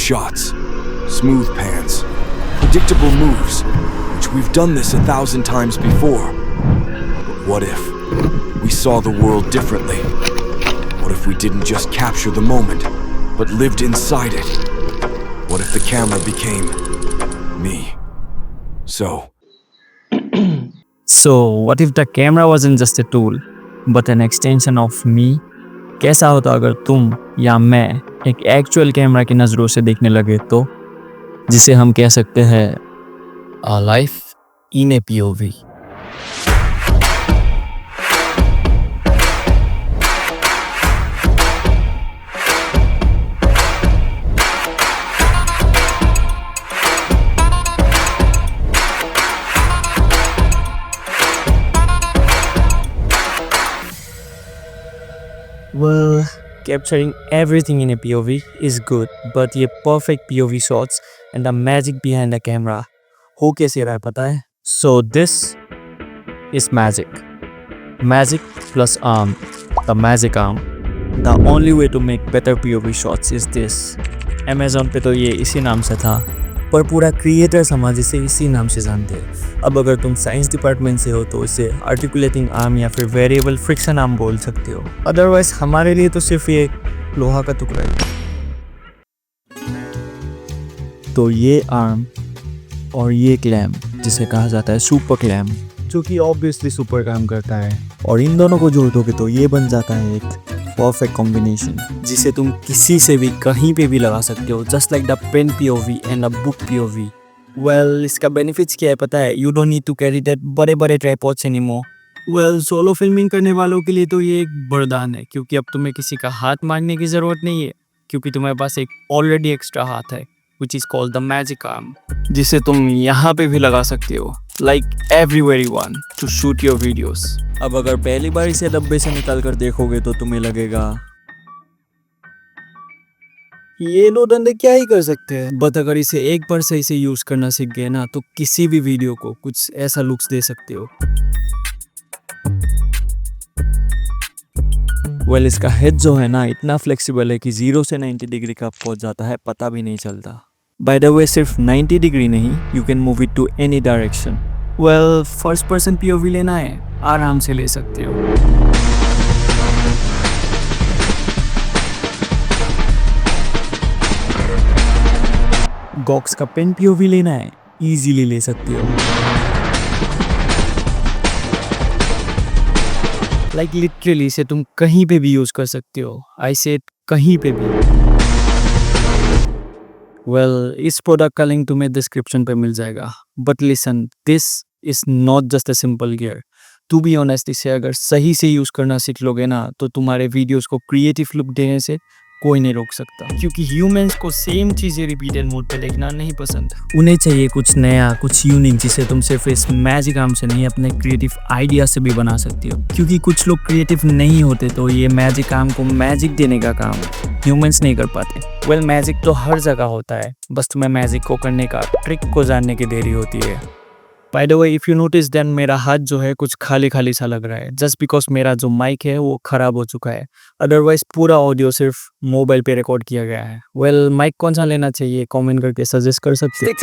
shots, smooth pans, predictable moves, which we've done this 1,000 times before. But what if we saw the world differently? What if we didn't just capture the moment, but lived inside it? What if the camera became me? So, what if the camera wasn't just a tool, but an extension of me? कैसा होता अगर तुम या मैं एक actual camera की नज़रों से देखने लगे तो, जिसे हम कह सकते हैं A life in a POV. Well, capturing everything in a POV is good, but ये perfect POV shots and the magic behind the camera हो कैसे रहा है पता है? So this is magic. Magic plus arm, the magic arm. The only way to make better POV shots is this. Amazon पे तो ये इसी नाम से था, पर पूरा क्रिएटर समाज इसे इसी नाम से जानते हैं। अब अगर तुम साइंस डिपार्टमेंट से हो तो इसे आर्टिकुलेटिंग आर्म या फिर वेरिएबल फ्रिक्शन आर्म बोल सकते हो। अदरवाइज हमारे लिए तो सिर्फ ये लोहा का टुकड़ा है। तो ये आर्म और ये क्लैम्प जिसे कहा जाता है सुपर क्लैम्प, जो कि ऑब्वियसली सुपर काम करता है, और इन दोनों को जोड़ दोगे तो ये बन जाता है एक परफेक्ट कॉम्बिनेशन जिसे तुम किसी से भी कहीं पे भी लगा सकते हो, just like the pen POV and the book POV। Well, इसका बेनिफिट्स क्या है पता है? You don't need to carry that बड़े बड़े tripods anymore. Well, solo filming करने वालों के लिए तो ये एक वरदान है, क्योंकि अब तुम्हें किसी का हाथ मारने की ज़रूरत नहीं है, क्योंकि तुम्हारे पास एक ऑलरेडी एक्स्ट्रा हाथ है, which is called the magic arm, जिसे तुम यहाँ पे भी लगा सकते हो, like everywhere you want to shoot your videos। अब अगर पहली बार इसे डब्बे से निकाल कर देखोगे तो तुम्हें लगेगा ये दो डंडे क्या ही कर सकते हैं, बट अगर इसे एक बार सही से यूज करना सीख गए ना तो किसी भी वीडियो को कुछ ऐसा लुक्स दे सकते हो। वेल, इसका हेड जो है ना इतना फ्लेक्सिबल है कि 0 से 90 डिग्री का पहुंच जाता है, पता भी नहीं चलता। बाय द वे, सिर्फ 90 डिग्री नहीं, you can move it to any direction. Well, first person POV लेना है, आराम से ले सकते हो। गॉक्स का पेन POV लेना है, इजीली ले सकते हो। लाइक लिटरली इसे तुम कहीं पे भी यूज कर सकते हो। आई सेड कहीं पे भी। वेल, इस प्रोडक्ट का लिंक तुम्हें डिस्क्रिप्शन पे मिल जाएगा। But listen, this is not just a simple gear. To be honest, इसे अगर सही से यूज करना सीख लोगे ना तो तुम्हारे वीडियोस को क्रिएटिव लुक देने से कोई नहीं रोक सकता, क्योंकि ह्यूमंस को सेम चीजें रिपीटेड मोड पे देखना नहीं पसंद। उन्हें चाहिए कुछ नया, कुछ यूनिक, जिसे तुम सिर्फ इस मैजिक आर्म से नहीं अपने क्रिएटिव आइडिया से भी बना सकती हो। क्योंकि कुछ लोग क्रिएटिव नहीं होते तो ये मैजिक आर्म को मैजिक देने का काम ह्यूमंस नहीं कर पाते। वेल, मैजिक तो हर जगह होता है, बस तुम्हें मैजिक को करने का ट्रिक को जानने की देरी होती है। By the way, if you notice then मेरा हाथ जो है कुछ खाली खाली सा लग रहा है, जस्ट बिकॉज मेरा जो माइक है वो ख़राब हो चुका है। अदरवाइज पूरा ऑडियो सिर्फ मोबाइल पे रिकॉर्ड किया गया है। वेल, माइक कौन सा लेना चाहिए कमेंट करके सजेस्ट कर सकते हैं।